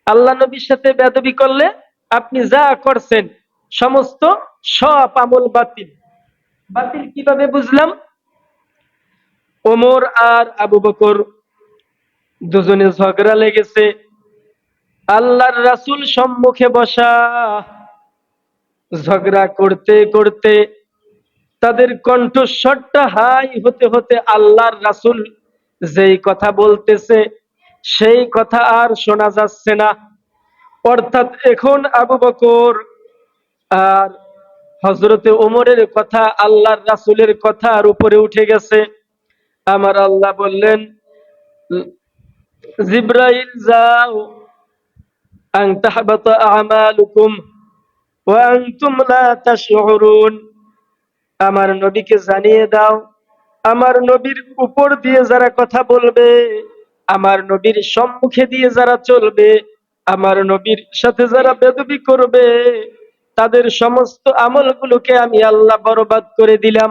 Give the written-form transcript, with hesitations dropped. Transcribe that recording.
আল্লাহ নবীর সাথে বেয়াদবি করলে আপনি যা করছেন সমস্ত সব আমল বাতিল। বাতিল কিভাবে বুঝলাম? ওমর আর আবু বকর দুজনে ঝগড়া লেগেছে, আল্লাহর রাসূল সম্মুখে বসা। ঝগড়া করতে করতে তাদের কণ্ঠস্বরটা হাই হতে হতে আল্লাহর রাসূল যেই কথা বলতেছে সেই কথা আর শোনা যাচ্ছে না। অর্থাৎ এখন আবু বকর আর হযরতে ওমরের কথা আল্লাহর রাসূলের কথার উপরে উঠে গেছে। আমার আল্লাহ বললেন, জিব্রাইল যাও, আন তাহবাতা আমালুকুম ওয়া আনতুম লা তাশউরুন। আমার নবীকে জানিয়ে দাও, আমার নবীর উপর দিয়ে যারা কথা বলবে, আমার নবীর সম্মুখে দিয়ে যারা চলবে, আমার নবীর সাথে যারা বেয়াদবি করবে, তাদের সমস্ত আমলগুলোকে আমি আল্লাহ বরবাদ করে দিলাম।